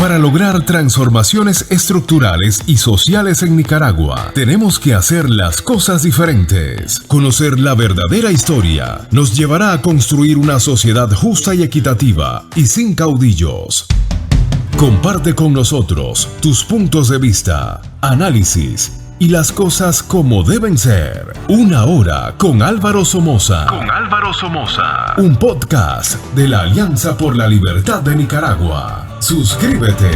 Para lograr transformaciones estructurales y sociales en Nicaragua, tenemos que hacer las cosas diferentes. Conocer la verdadera historia nos llevará a construir una sociedad justa y equitativa y sin caudillos. Comparte con nosotros tus puntos de vista, análisis y las cosas como deben ser. Una hora con Álvaro Somoza. Un podcast de la Alianza por la Libertad de Nicaragua. Suscríbete.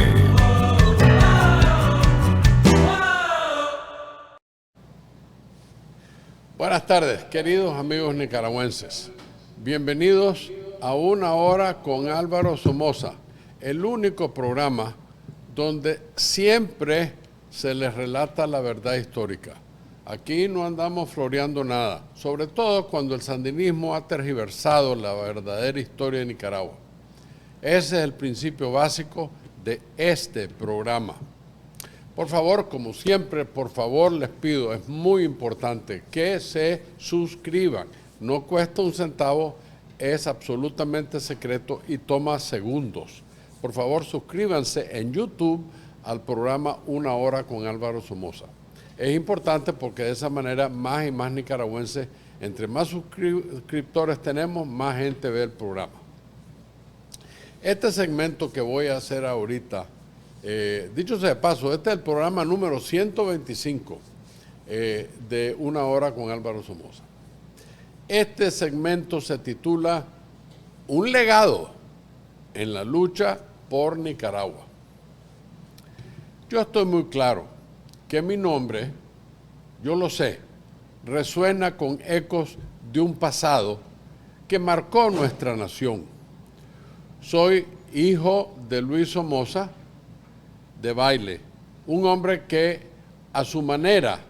Buenas tardes, queridos amigos nicaragüenses. Bienvenidos a Una Hora con Álvaro Somoza, el único programa donde siempre se les relata la verdad histórica. Aquí no andamos floreando nada, sobre todo cuando el sandinismo ha tergiversado la verdadera historia de Nicaragua. Ese es el principio básico de este programa. Por favor, como siempre, les pido, es muy importante que se suscriban. No cuesta un centavo, es absolutamente secreto y toma segundos. Por favor, suscríbanse en YouTube al programa Una Hora con Álvaro Somoza. Es importante porque de esa manera más y más nicaragüenses, entre más suscriptores tenemos, más gente ve el programa. Este segmento que voy a hacer ahorita, dicho sea de paso, este es el programa número 125 de Una Hora con Álvaro Somoza. Este segmento se titula Un legado en la lucha por Nicaragua. Yo estoy muy claro que mi nombre, yo lo sé, resuena con ecos de un pasado que marcó nuestra nación. Soy hijo de Luis Somoza de Baile, un hombre que a su manera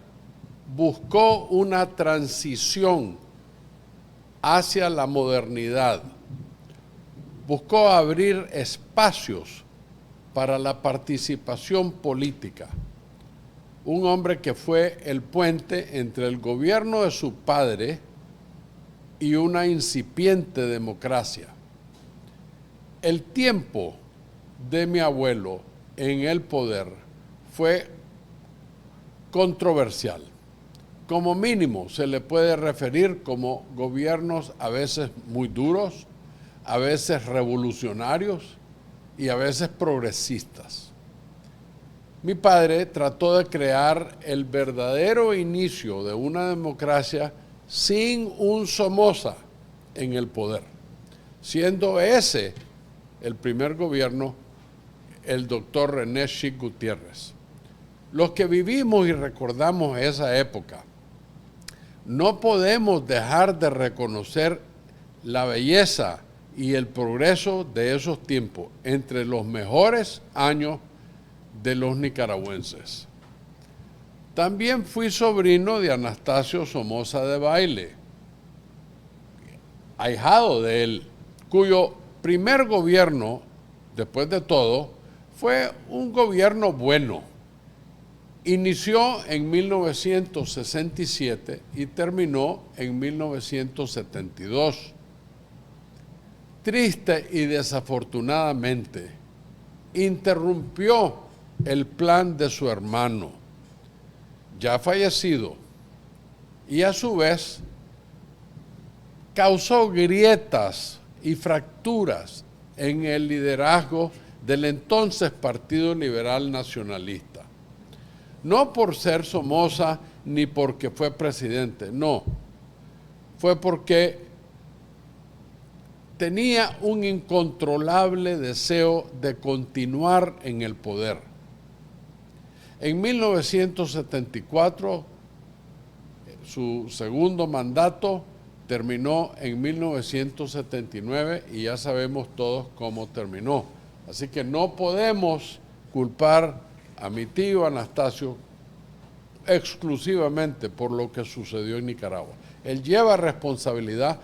buscó una transición hacia la modernidad, buscó abrir espacios para la participación política, un hombre que fue el puente entre el gobierno de su padre y una incipiente democracia. El tiempo de mi abuelo en el poder fue controversial. Como mínimo se le puede referir como gobiernos a veces muy duros, a veces revolucionarios y a veces progresistas. Mi padre trató de crear el verdadero inicio de una democracia sin un Somoza en el poder, siendo ese el primer gobierno, el doctor René Schick Gutiérrez. Los que vivimos y recordamos esa época, no podemos dejar de reconocer la belleza y el progreso de esos tiempos, entre los mejores años de los nicaragüenses. También fui sobrino de Anastasio Somoza de Baile, ahijado de él, cuyo primer gobierno, después de todo, fue un gobierno bueno. Inició en 1967 y terminó en 1972. Triste y desafortunadamente, interrumpió el plan de su hermano, ya fallecido, y a su vez causó grietas y fracturas en el liderazgo del entonces Partido Liberal Nacionalista. No por ser Somoza ni porque fue presidente, no. Fue porque tenía un incontrolable deseo de continuar en el poder. En 1974, su segundo mandato terminó en 1979 y ya sabemos todos cómo terminó. Así que no podemos culpar a mi tío Anastasio exclusivamente por lo que sucedió en Nicaragua. Él lleva responsabilidad,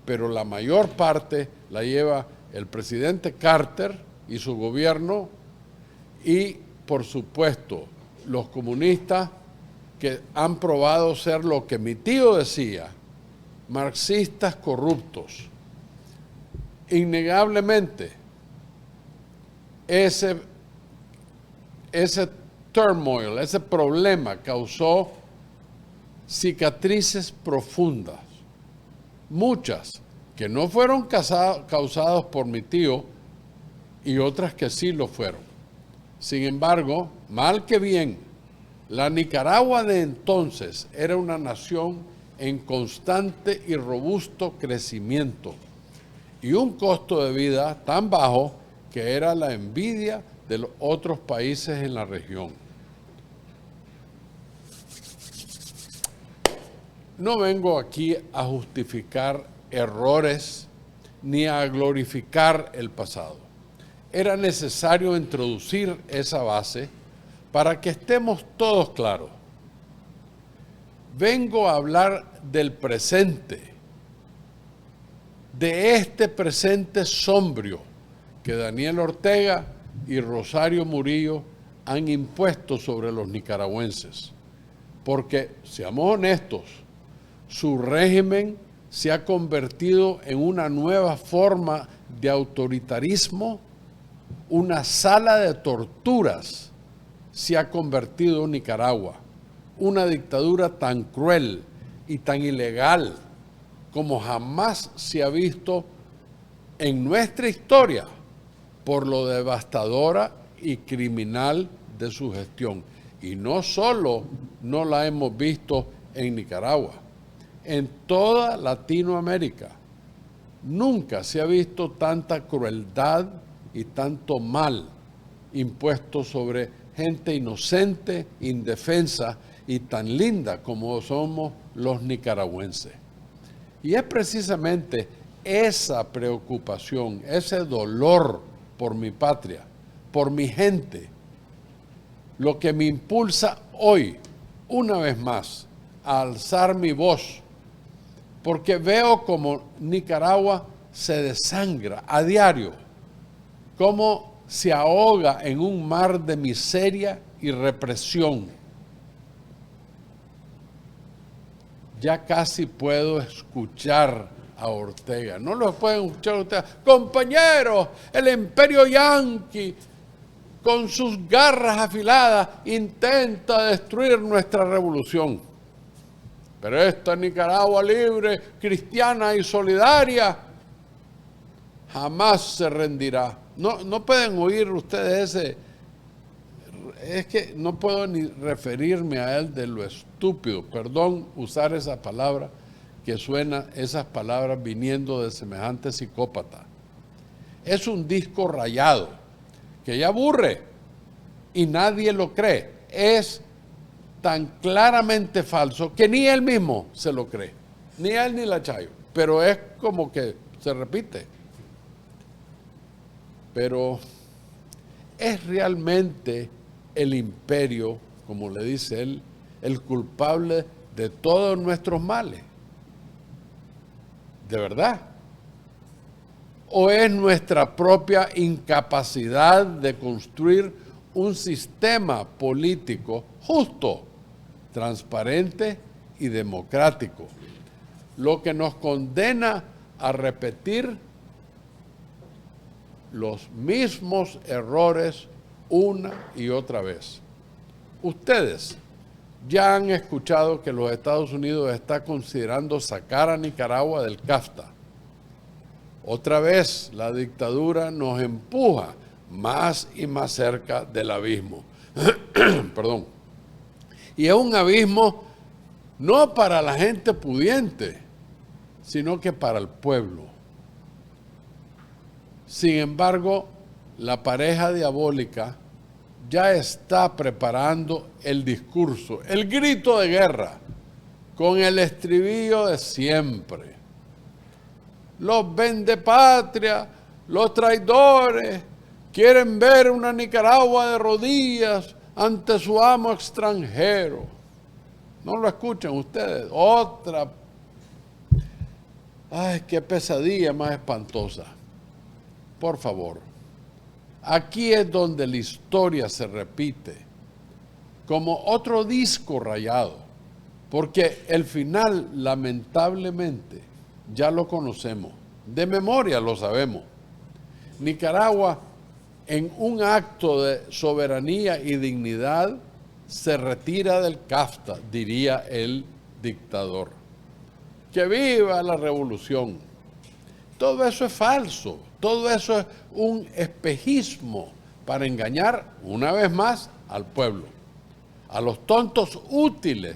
pero la mayor parte la lleva el presidente Carter y su gobierno y, por supuesto, los comunistas que han probado ser lo que mi tío decía, marxistas corruptos. Innegablemente, ese ese turmoil, ese problema causó cicatrices profundas, muchas que no fueron causadas por mi tío y otras que sí lo fueron. Sin embargo, mal que bien, la Nicaragua de entonces era una nación en constante y robusto crecimiento y un costo de vida tan bajo que era la envidia de los otros países en la región. No vengo aquí a justificar errores ni a glorificar el pasado. Era necesario introducir esa base para que estemos todos claros. Vengo a hablar del presente, de este presente sombrío que Daniel Ortega y Rosario Murillo han impuesto sobre los nicaragüenses. Porque, seamos honestos, su régimen se ha convertido en una nueva forma de autoritarismo, una sala de torturas se ha convertido en Nicaragua, una dictadura tan cruel y tan ilegal como jamás se ha visto en nuestra historia por lo devastadora y criminal de su gestión. Y no solo no la hemos visto en Nicaragua, en toda Latinoamérica nunca se ha visto tanta crueldad y tanto mal impuesto sobre gente inocente, indefensa y tan linda como somos los nicaragüenses. Y es precisamente esa preocupación, ese dolor por mi patria, por mi gente, lo que me impulsa hoy, una vez más, a alzar mi voz, porque veo como Nicaragua se desangra a diario, cómo se ahoga en un mar de miseria y represión. Ya casi puedo escuchar a Ortega. No lo pueden escuchar a Ortega. Compañeros, el imperio yanqui, con sus garras afiladas, intenta destruir nuestra revolución. Pero esta Nicaragua libre, cristiana y solidaria, jamás se rendirá. No pueden oír ustedes ese. Es que no puedo ni referirme a él de lo estúpido. Perdón usar esa palabra, que suena esas palabras viniendo de semejante psicópata. Es un disco rayado que ya aburre y nadie lo cree. Es tan claramente falso que ni él mismo se lo cree. Ni él ni la Chayo. Pero es como que se repite. Pero es realmente el imperio, como le dice él, el culpable de todos nuestros males. ¿De verdad? ¿O es nuestra propia incapacidad de construir un sistema político justo, transparente y democrático, lo que nos condena a repetir los mismos errores una y otra vez? Ustedes ya han escuchado que los Estados Unidos está considerando sacar a Nicaragua del CAFTA. Otra vez la dictadura nos empuja más y más cerca del abismo. Perdón. Y es un abismo no para la gente pudiente, sino que para el pueblo. Sin embargo, la pareja diabólica ya está preparando el discurso, el grito de guerra, con el estribillo de siempre. Los vendepatria, los traidores, quieren ver una Nicaragua de rodillas ante su amo extranjero. ¿No lo escuchan ustedes? Otra. Ay, qué pesadilla más espantosa. Por favor. Aquí es donde la historia se repite, como otro disco rayado, porque el final, lamentablemente, ya lo conocemos, de memoria lo sabemos. Nicaragua en un acto de soberanía y dignidad, se retira del CAFTA, diría el dictador. ¡Que viva la revolución! Todo eso es falso, todo eso es un espejismo para engañar una vez más al pueblo, a los tontos útiles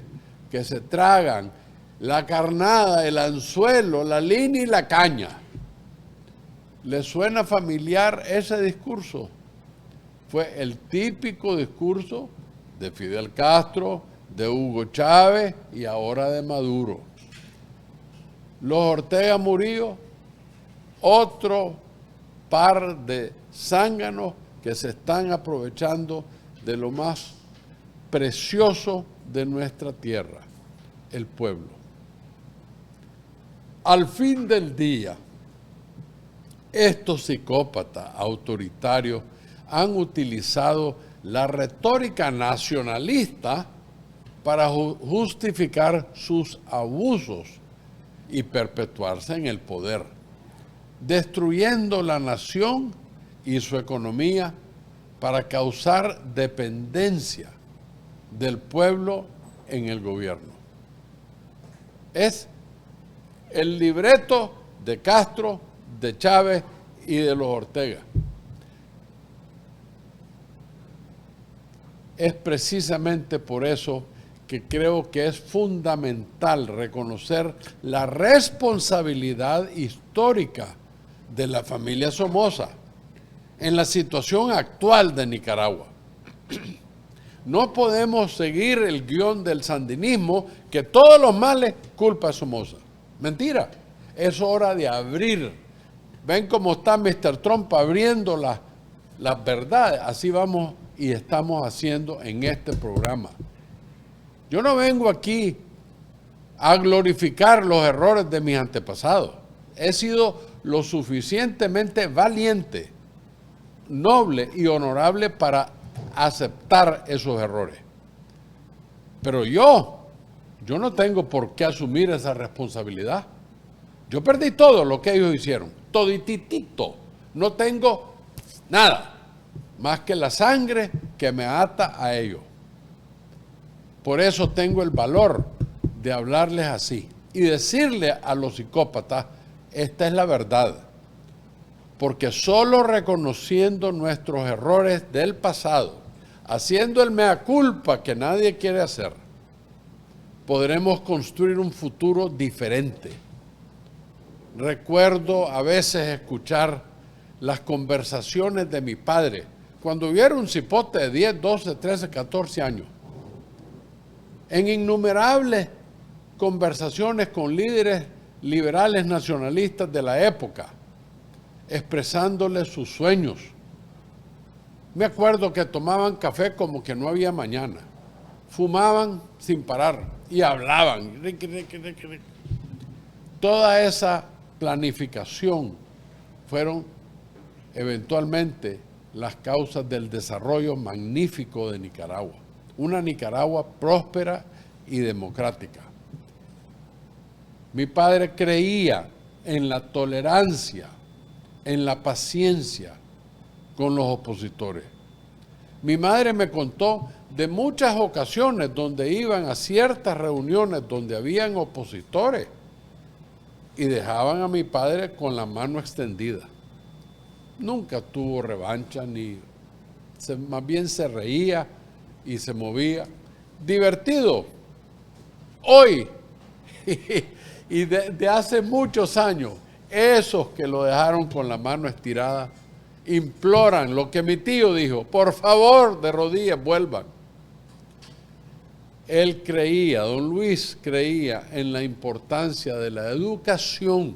que se tragan la carnada, el anzuelo, la línea y la caña. ¿Les suena familiar ese discurso? Fue el típico discurso de Fidel Castro, de Hugo Chávez y ahora de Maduro. Los Ortega Murillo, otro par de zánganos que se están aprovechando de lo más precioso de nuestra tierra, el pueblo. Al fin del día, estos psicópatas autoritarios han utilizado la retórica nacionalista para justificar sus abusos y perpetuarse en el poder, destruyendo la nación y su economía para causar dependencia del pueblo en el gobierno. Es el libreto de Castro, de Chávez y de los Ortega. Es precisamente por eso que creo que es fundamental reconocer la responsabilidad histórica de la familia Somoza en la situación actual de Nicaragua. No podemos seguir el guión del sandinismo que todos los males culpa a Somoza. Mentira. Es hora de abrir. Ven cómo está Mr. Trump abriendo las verdades. Así vamos y estamos haciendo en este programa. Yo no vengo aquí a glorificar los errores de mis antepasados. He sido lo suficientemente valiente, noble y honorable para aceptar esos errores. Pero yo no tengo por qué asumir esa responsabilidad. Yo perdí todo lo que ellos hicieron, todititito. No tengo nada más que la sangre que me ata a ellos. Por eso tengo el valor de hablarles así y decirle a los psicópatas, esta es la verdad. Porque solo reconociendo nuestros errores del pasado, haciendo el mea culpa que nadie quiere hacer, podremos construir un futuro diferente. Recuerdo a veces escuchar las conversaciones de mi padre cuando yo era un cipote de 10, 12, 13, 14 años. En innumerables conversaciones con líderes liberales nacionalistas de la época, expresándoles sus sueños. Me acuerdo que tomaban café como que no había mañana, fumaban sin parar y hablaban. Toda esa planificación fueron eventualmente las causas del desarrollo magnífico de Nicaragua. Una Nicaragua próspera y democrática. Mi padre creía en la tolerancia, en la paciencia con los opositores. Mi madre me contó de muchas ocasiones donde iban a ciertas reuniones donde habían opositores y dejaban a mi padre con la mano extendida. Nunca tuvo revancha, más bien se reía y se movía. Divertido. Hoy, y de hace muchos años, esos que lo dejaron con la mano estirada, imploran lo que mi tío dijo, por favor, de rodillas, vuelvan. Él creía, don Luis creía en la importancia de la educación,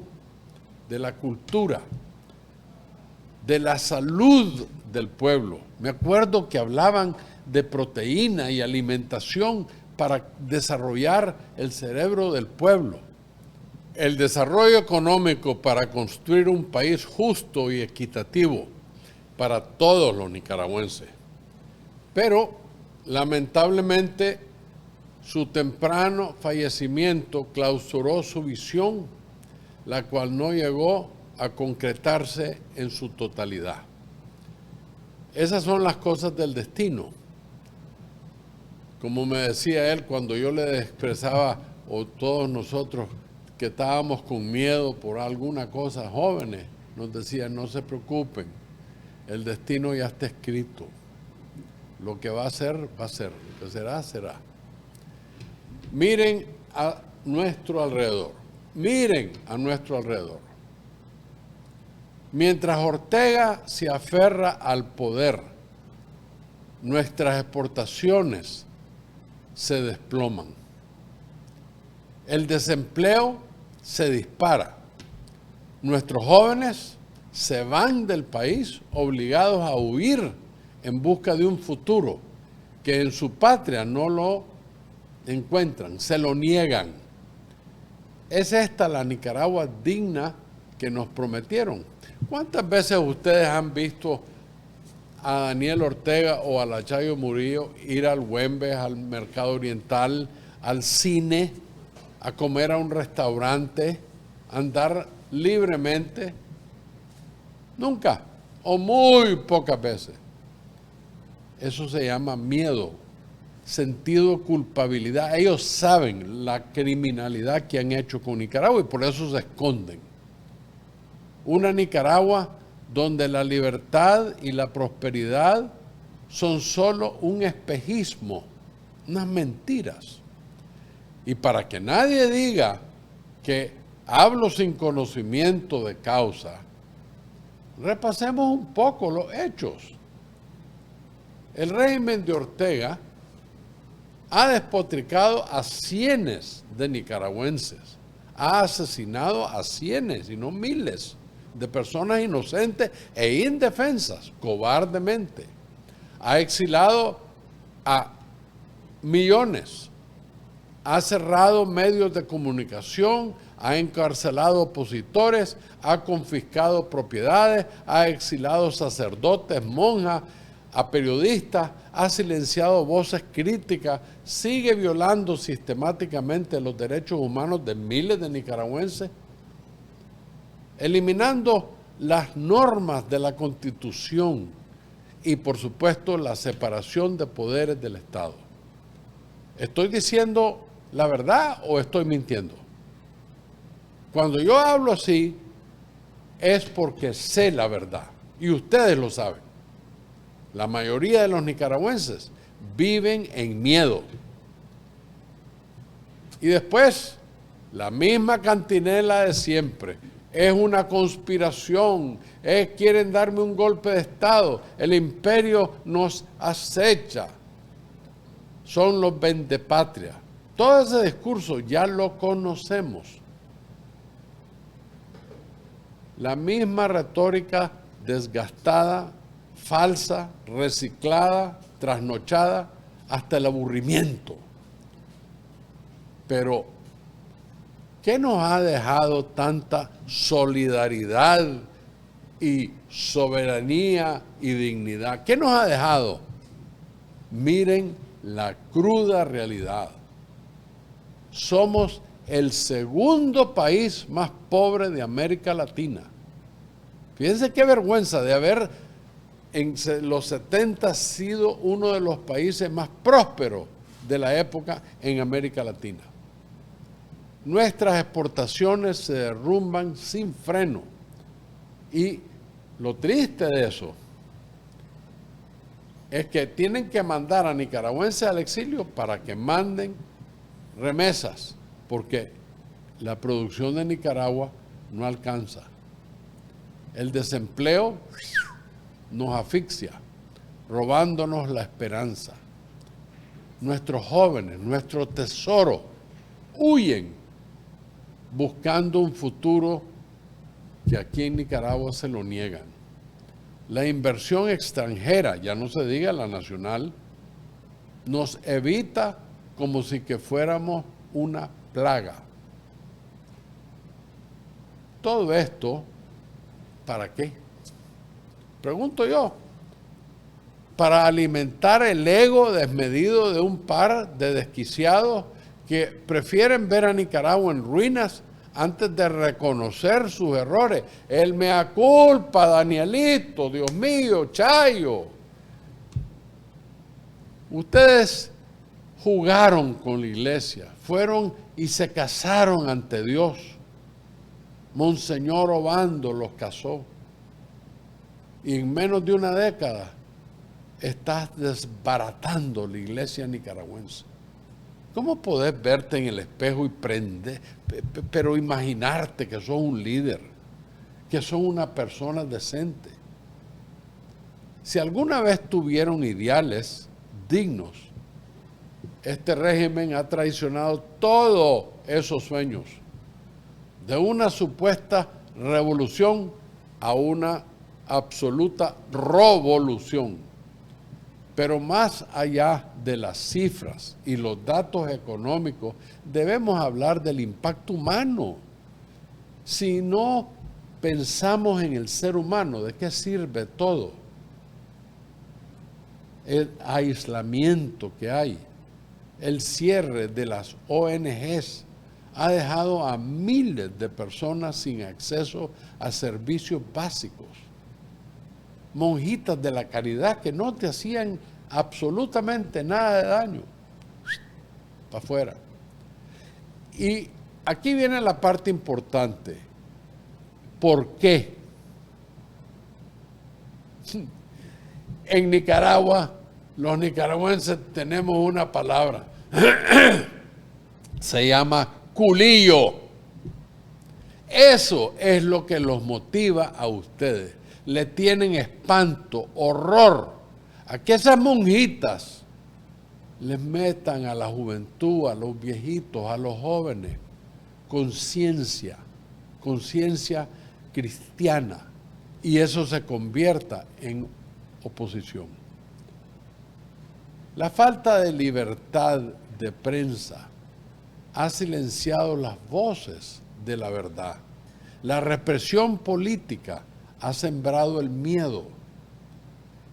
de la cultura, de la salud del pueblo. Me acuerdo que hablaban de proteína y alimentación para desarrollar el cerebro del pueblo. El desarrollo económico para construir un país justo y equitativo para todos los nicaragüenses. Pero, lamentablemente, su temprano fallecimiento clausuró su visión, la cual no llegó a concretarse en su totalidad. Esas son las cosas del destino. Como me decía él cuando yo le expresaba, o todos nosotros que estábamos con miedo por alguna cosa, jóvenes, nos decía, no se preocupen, el destino ya está escrito. Lo que va a ser, va a ser. Lo que será, será. Miren a nuestro alrededor. Miren a nuestro alrededor. Mientras Ortega se aferra al poder, nuestras exportaciones se desploman. El desempleo se dispara. Nuestros jóvenes se van del país obligados a huir en busca de un futuro que en su patria no lo encuentran, se lo niegan. ¿Es esta la Nicaragua digna que nos prometieron? ¿Cuántas veces ustedes han visto a Daniel Ortega o a la Chayo Murillo ir al Güembes, al Mercado Oriental, al cine, a comer a un restaurante, andar libremente? Nunca, o muy pocas veces. Eso se llama miedo, sentido de culpabilidad. Ellos saben la criminalidad que han hecho con Nicaragua y por eso se esconden. Una Nicaragua donde la libertad y la prosperidad son solo un espejismo, unas mentiras. Y para que nadie diga que hablo sin conocimiento de causa, repasemos un poco los hechos. El régimen de Ortega ha despotricado a cientos de nicaragüenses, ha asesinado a cientos y no miles de personas inocentes e indefensas, cobardemente. Ha exilado a millones, ha cerrado medios de comunicación, ha encarcelado opositores, ha confiscado propiedades, ha exilado sacerdotes, monjas, a periodistas, ha silenciado voces críticas, sigue violando sistemáticamente los derechos humanos de miles de nicaragüenses, eliminando las normas de la Constitución y, por supuesto, la separación de poderes del Estado. ¿Estoy diciendo la verdad o estoy mintiendo? Cuando yo hablo así, es porque sé la verdad y ustedes lo saben. La mayoría de los nicaragüenses viven en miedo. Y después, la misma cantinela de siempre. Es una conspiración, quieren darme un golpe de Estado, el imperio nos acecha, son los vendepatrias. Todo ese discurso ya lo conocemos. La misma retórica desgastada, falsa, reciclada, trasnochada, hasta el aburrimiento. Pero, ¿qué nos ha dejado tanta solidaridad y soberanía y dignidad? ¿Qué nos ha dejado? Miren la cruda realidad. Somos el segundo país más pobre de América Latina. Fíjense qué vergüenza de haber en los 70 sido uno de los países más prósperos de la época en América Latina. Nuestras exportaciones se derrumban sin freno. Y lo triste de eso es que tienen que mandar a nicaragüenses al exilio para que manden remesas, porque la producción de Nicaragua no alcanza. El desempleo nos asfixia, robándonos la esperanza. Nuestros jóvenes, nuestro tesoro, huyen buscando un futuro que aquí en Nicaragua se lo niegan. La inversión extranjera, ya no se diga la nacional, nos evita como si que fuéramos una plaga. Todo esto, ¿para qué? Pregunto yo. Para alimentar el ego desmedido de un par de desquiciados que prefieren ver a Nicaragua en ruinas antes de reconocer sus errores. El mea culpa, Danielito, Dios mío, Chayo. Ustedes jugaron con la iglesia, fueron y se casaron ante Dios. Monseñor Obando los casó. Y en menos de una década estás desbaratando la iglesia nicaragüense. ¿Cómo podés verte en el espejo y pero imaginarte que sos un líder, que sos una persona decente? Si alguna vez tuvieron ideales dignos, este régimen ha traicionado todos esos sueños, de una supuesta revolución a una absoluta revolución. Pero más allá de las cifras y los datos económicos, debemos hablar del impacto humano. Si no pensamos en el ser humano, ¿de qué sirve todo? El aislamiento que hay, el cierre de las ONGs, ha dejado a miles de personas sin acceso a servicios básicos. Monjitas de la caridad que no te hacían absolutamente nada de daño. Para afuera. Y aquí viene la parte importante. ¿Por qué? En Nicaragua, los nicaragüenses tenemos una palabra. Se llama culillo. Eso es lo que los motiva a ustedes. Le tienen espanto, horror a que esas monjitas les metan a la juventud, a los viejitos, a los jóvenes, conciencia cristiana, y eso se convierta en oposición. La falta de libertad de prensa ha silenciado las voces de la verdad. La represión política ha sembrado el miedo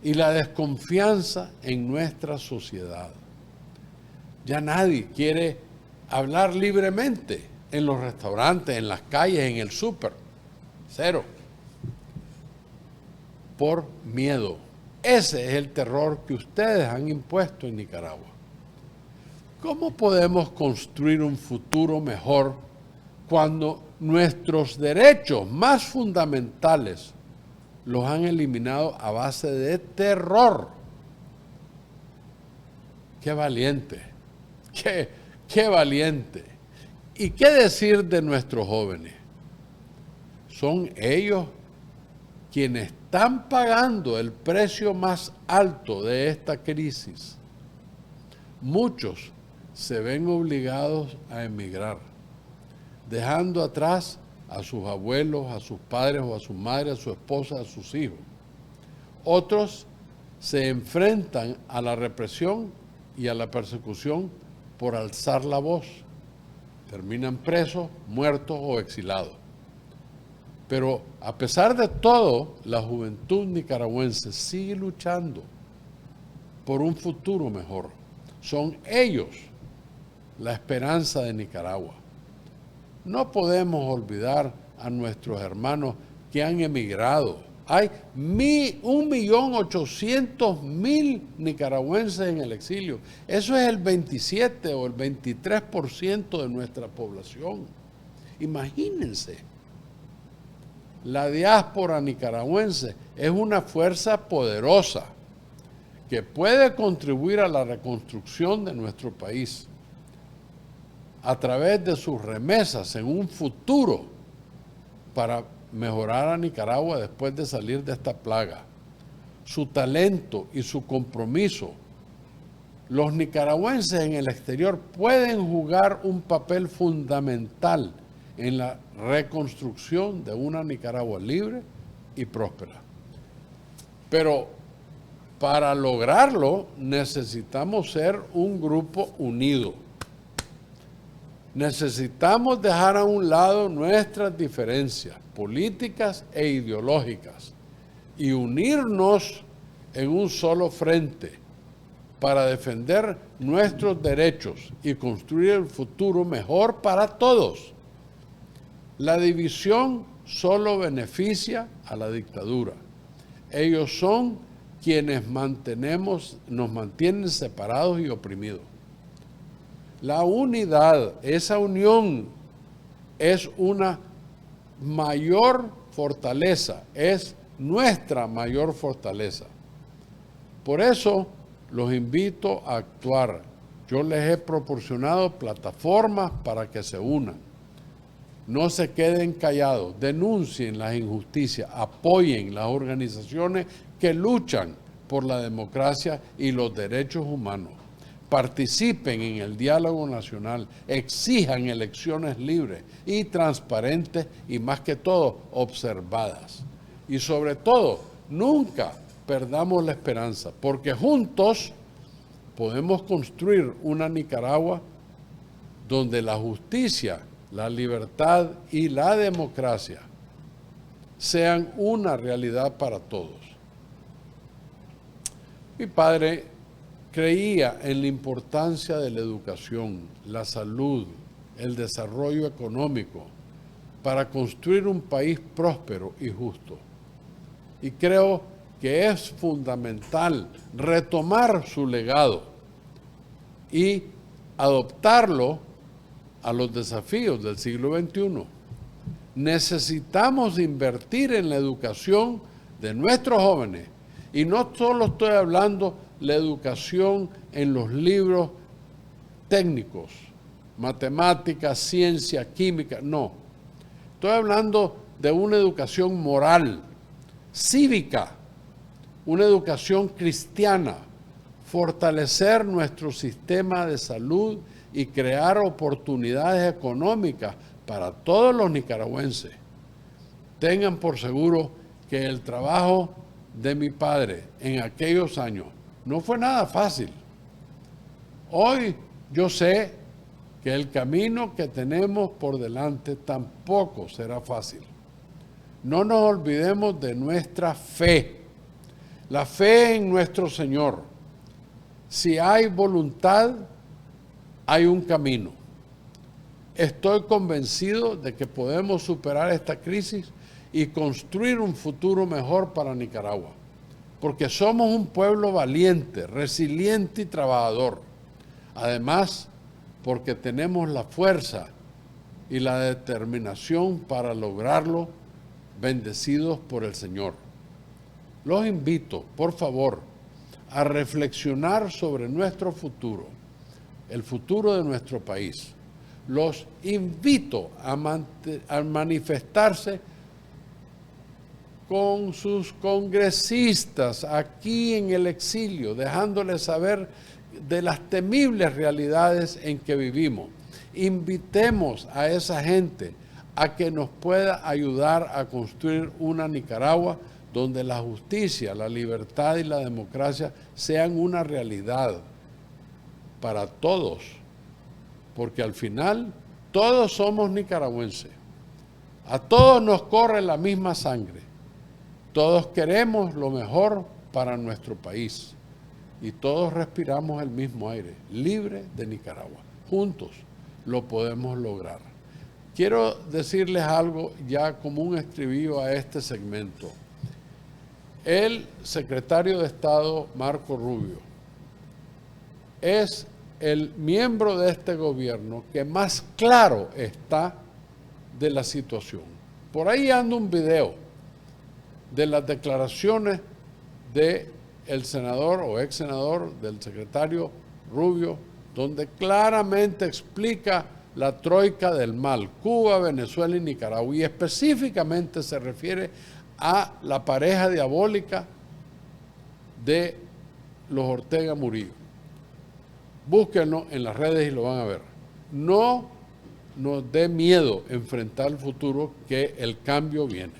y la desconfianza en nuestra sociedad. Ya nadie quiere hablar libremente en los restaurantes, en las calles, en el súper. Cero. Por miedo. Ese es el terror que ustedes han impuesto en Nicaragua. ¿Cómo podemos construir un futuro mejor cuando nuestros derechos más fundamentales los han eliminado a base de terror? ¡Qué valiente! ¡Qué valiente! ¿Y qué decir de nuestros jóvenes? Son ellos quienes están pagando el precio más alto de esta crisis. Muchos se ven obligados a emigrar, dejando atrás a sus abuelos, a sus padres o a su madre, a su esposa, a sus hijos. Otros se enfrentan a la represión y a la persecución por alzar la voz. Terminan presos, muertos o exilados. Pero a pesar de todo, la juventud nicaragüense sigue luchando por un futuro mejor. Son ellos la esperanza de Nicaragua. No podemos olvidar a nuestros hermanos que han emigrado. Hay 1.800.000 nicaragüenses en el exilio. Eso es el 27 o el 23% de nuestra población. Imagínense. La diáspora nicaragüense es una fuerza poderosa que puede contribuir a la reconstrucción de nuestro país a través de sus remesas en un futuro para mejorar a Nicaragua después de salir de esta plaga. Su talento y su compromiso. Los nicaragüenses en el exterior pueden jugar un papel fundamental en la reconstrucción de una Nicaragua libre y próspera. Pero para lograrlo necesitamos ser un grupo unido. Necesitamos dejar a un lado nuestras diferencias políticas e ideológicas y unirnos en un solo frente para defender nuestros derechos y construir el futuro mejor para todos. La división solo beneficia a la dictadura. Ellos son quienes nos mantienen separados y oprimidos. La unidad, esa unión es una mayor fortaleza, es nuestra mayor fortaleza. Por eso los invito a actuar. Yo les he proporcionado plataformas para que se unan. No se queden callados, denuncien las injusticias, apoyen las organizaciones que luchan por la democracia y los derechos humanos. Participen en el diálogo nacional, exijan elecciones libres y transparentes y más que todo observadas. Y sobre todo, nunca perdamos la esperanza, porque juntos podemos construir una Nicaragua donde la justicia, la libertad y la democracia sean una realidad para todos. Mi padre creía en la importancia de la educación, la salud, el desarrollo económico para construir un país próspero y justo. Y creo que es fundamental retomar su legado y adoptarlo a los desafíos del siglo XXI. Necesitamos invertir en la educación de nuestros jóvenes. Y no solo estoy hablando de la educación en los libros técnicos, matemáticas, ciencia, química, no. Estoy hablando de una educación moral, cívica, una educación cristiana, fortalecer nuestro sistema de salud y crear oportunidades económicas para todos los nicaragüenses. Tengan por seguro que el trabajo de mi padre en aquellos años no fue nada fácil. Hoy yo sé que el camino que tenemos por delante tampoco será fácil. No nos olvidemos de nuestra fe, la fe en nuestro Señor. Si hay voluntad, hay un camino. Estoy convencido de que podemos superar esta crisis y construir un futuro mejor para Nicaragua, porque somos un pueblo valiente, resiliente y trabajador. Además, porque tenemos la fuerza y la determinación para lograrlo, bendecidos por el Señor. Los invito, por favor, a reflexionar sobre nuestro futuro, el futuro de nuestro país. Los invito a manifestarse con sus congresistas aquí en el exilio, dejándoles saber de las temibles realidades en que vivimos. Invitemos a esa gente a que nos pueda ayudar a construir una Nicaragua donde la justicia, la libertad y la democracia sean una realidad para todos, porque al final todos somos nicaragüenses, a todos nos corre la misma sangre, todos queremos lo mejor para nuestro país y todos respiramos el mismo aire, libre de Nicaragua. Juntos lo podemos lograr. Quiero decirles algo ya como un estribillo a este segmento. El secretario de Estado, Marco Rubio, es el miembro de este gobierno que más claro está de la situación. Por ahí anda un video de las declaraciones del senador o ex senador del secretario Rubio, donde claramente explica la troika del mal, Cuba, Venezuela y Nicaragua, y específicamente se refiere a la pareja diabólica de los Ortega Murillo. Búsquenlo en las redes y lo van a ver. No nos dé miedo enfrentar el futuro, que el cambio viene.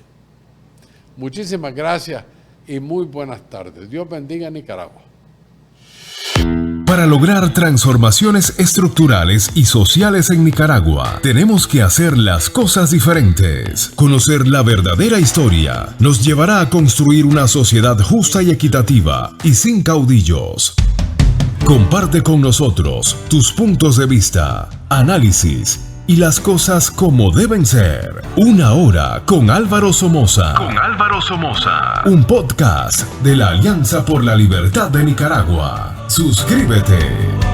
Muchísimas gracias y muy buenas tardes. Dios bendiga a Nicaragua. Para lograr transformaciones estructurales y sociales en Nicaragua, tenemos que hacer las cosas diferentes. Conocer la verdadera historia nos llevará a construir una sociedad justa y equitativa y sin caudillos. Comparte con nosotros tus puntos de vista, análisis y las cosas como deben ser. Una hora con Álvaro Somoza. Un podcast de la Alianza por la Libertad de Nicaragua. Suscríbete.